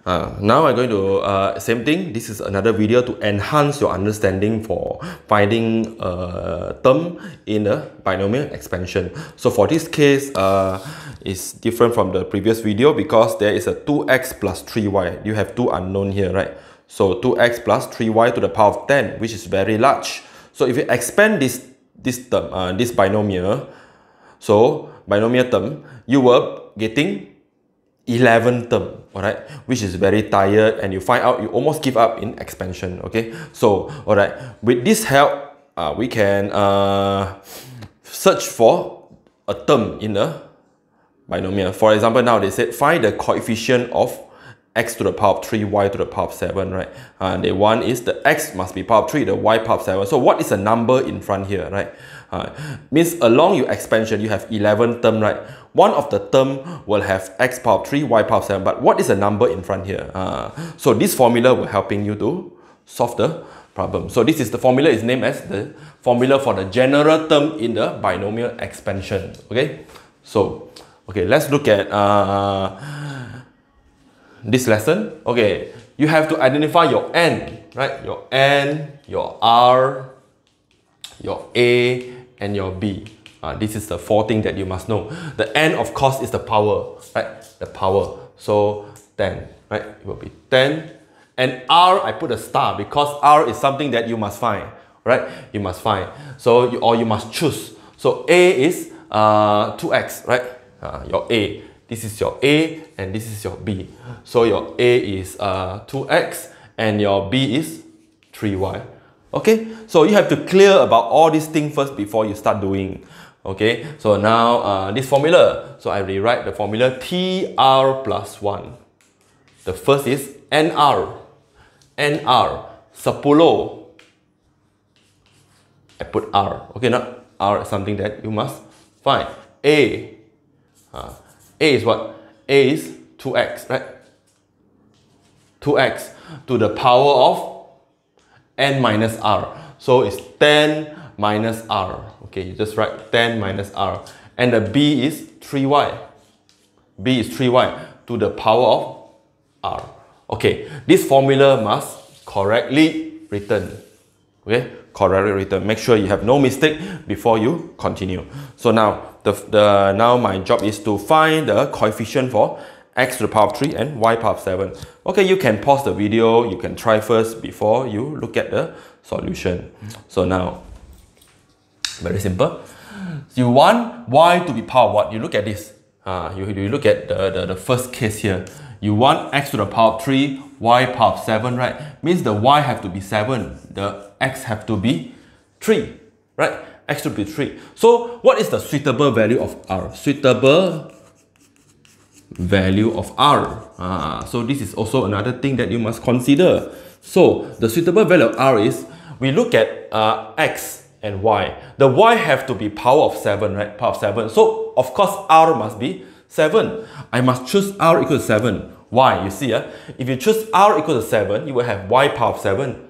Now I'm going to, same thing, this is another video to enhance your understanding for finding a term in a binomial expansion. So for this case, it's different from the previous video because there is a 2x plus 3y. You have two unknown here, right? So 2x plus 3y to the power of 10, which is very large. So if you expand this term, this binomial, so binomial term, you were getting 11 term, alright, which is very tired, and you find out you almost give up in expansion. Okay, so alright, with this help, we can search for a term in a binomial. For example, now they said find the coefficient of x to the power of 3, y to the power of 7, right? The one is the x must be power of 3, the y power of 7. So what is the number in front here, right? Means along your expansion, you have 11 term, right? One of the term will have x power of 3, y power of 7. But what is the number in front here? So this formula will helping you to solve the problem. So this is the formula is named as the formula for the general term in the binomial expansion. Okay? So, okay, let's look at this lesson. Okay, you have to identify your n, right? Your n, your r, your a, and your b. This is the four things that you must know. The n, of course, is the power, right? The power. So 10, right? It will be 10. And r, I put a star because r is something that you must find, right? You must find. So you must choose. So a is 2x, right? Your a. This is your A and this is your B. So your A is 2x and your B is 3y. Okay, so you have to clear about all these things first before you start doing. Okay, so now this formula. So I rewrite the formula TR plus 1. The first is NR. NR. 10. I put R. Okay, not R is something that you must find. A. A is what? A is 2x, right? 2x to the power of n minus r. So it's 10 minus r. Okay, you just write 10 minus r. And the b is 3y. B is 3y to the power of r. Okay, this formula must correctly written. Okay, correctly written. Make sure you have no mistake before you continue. So now, now my job is to find the coefficient for x to the power of 3 and y power of 7. Okay, you can pause the video, you can try first before you look at the solution. So now, very simple. You want y to be power of what? You look at this. You look at the first case here. You want x to the power of 3, y power of 7, right? Means the y have to be 7, the x have to be 3, right? X to be 3. So what is the suitable value of r? Suitable value of r. So this is also another thing that you must consider. So the suitable value of r is, we look at x and y. The y have to be power of 7, right? Power of 7. So of course r must be 7. I must choose r equal to 7. Why? You see, if you choose r equal to 7, you will have y power of 7.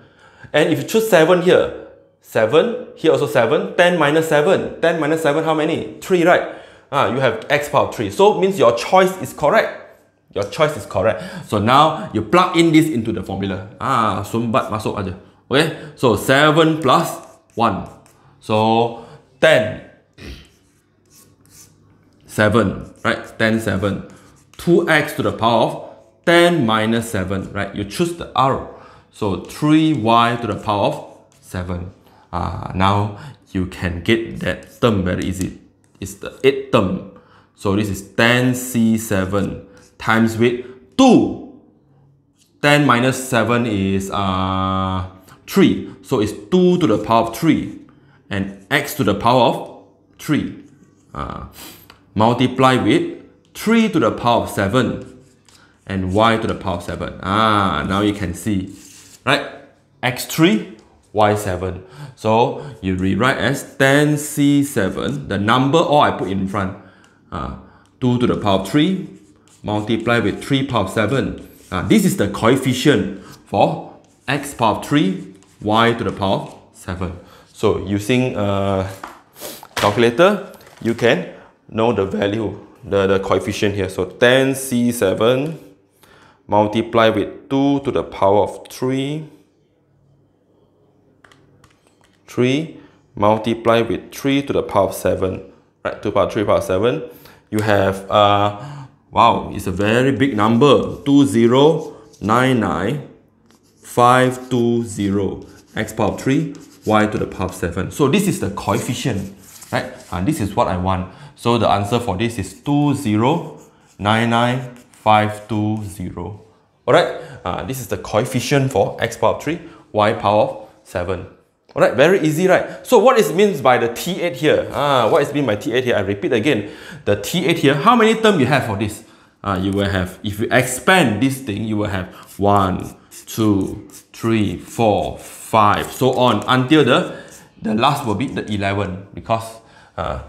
And if you choose 7 here, 7, here also 7, 10 minus 7. 10 minus 7, how many? 3, right? You have x power of 3. So means your choice is correct. Your choice is correct. So now you plug in this into the formula. Sumbat masuk aja. Okay? So 7 plus 1. So 10. 7, right? 10, 7. 2x to the power of 10 minus 7, right? You choose the r. So 3y to the power of 7. Now you can get that term very easy. It's the 8th term. So this is 10c7 times with 2. 10 minus 7 is 3. So it's 2 to the power of 3. And x to the power of 3. Multiply with 3 to the power of 7. And y to the power of 7. Now you can see. Right? x3, y7. So you rewrite as 10c7. The number all I put in front. 2 to the power of 3 multiply with 3 power of 7. This is the coefficient for x power of 3, y to the power of 7. So using calculator, you can know the value, the coefficient here. So 10c7 multiply with 2 to the power of 3. 3 multiply with 3 to the power of 7. Right, 2 power 3 power 7. You have, wow, it's a very big number. 2099520. X power of 3, y to the power of 7. So this is the coefficient, right? And this is what I want. So the answer for this is 2099520. Alright, this is the coefficient for x power of 3, y power of 7. Alright, very easy, right? So what is means by the T8 here? What is mean by T8 here? I repeat again. The T8 here, how many terms you have for this? You will have, if you expand this thing, you will have 1, 2, 3, 4, 5, so on until the last will be the 11, because the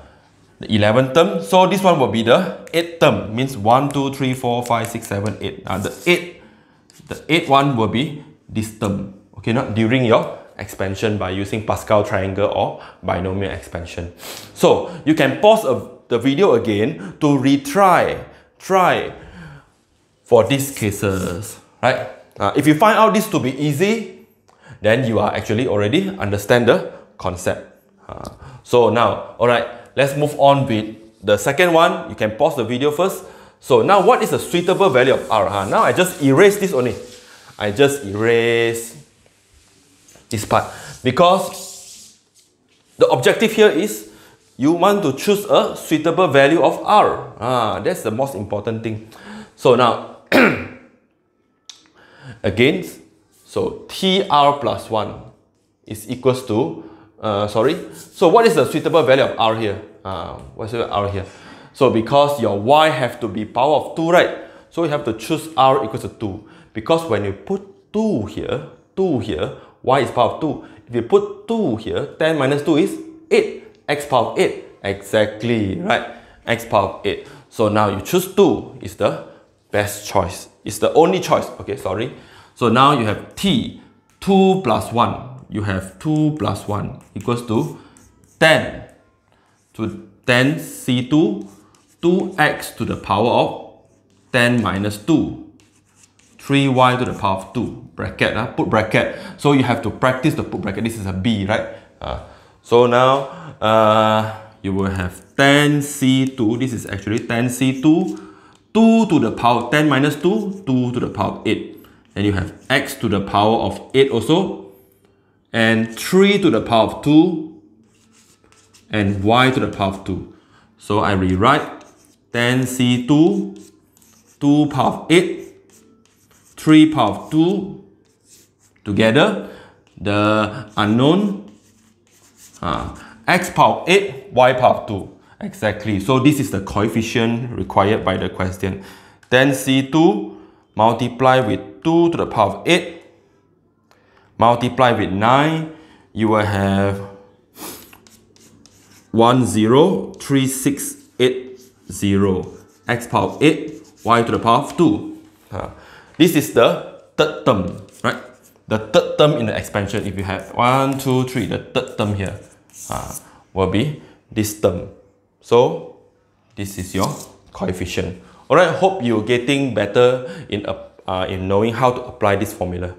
11th term. So this one will be the 8th term, means 1, 2, 3, 4, 5, 6, 7, 8. The 8th one will be this term. Okay, not during your expansion by using Pascal triangle or binomial expansion. So you can pause the video again to retry for these cases, right? If you find out this to be easy, then you are actually already understand the concept. So now, alright, let's move on with the second one. You can pause the video first. So now what is the suitable value of R? Now I just erase this only. I just erase this part, because the objective here is you want to choose a suitable value of R. That's the most important thing. So now, again, so TR plus 1 is equals to, so what is the suitable value of R here? What's the R here? So because your Y have to be power of 2, right? So you have to choose R equals to 2. Because when you put 2 here, Y is power of 2. If you put 2 here, 10 minus 2 is 8. X power of 8. Exactly, right? X power of 8. So now you choose 2 is the best choice. It's the only choice. Okay, sorry. So now you have T, 2 plus 1. You have 2 plus 1 equals to 10. To 10 C2, 2x to the power of 10 minus 2. 3y to the power of 2. Bracket, put bracket. So you have to practice the put bracket. This is a B, right? So now you will have 10C2. This is actually 10C2. 2 to the power 10 minus 2, 2 to the power of 8. Then you have x to the power of 8 also. And 3 to the power of 2. And y to the power of 2. So I rewrite 10C2, 2 power of 8, 3 power of 2, together, the unknown, x power of 8, y power of 2. Exactly. So this is the coefficient required by the question. 10C2 multiply with 2 to the power of 8, multiply with 9, you will have 103680. X power of 8, y to the power of 2. This is the third term, right? The third term in the expansion. If you have 1, 2, 3, the third term here will be this term. So this is your coefficient. Alright, hope you're getting better in knowing how to apply this formula.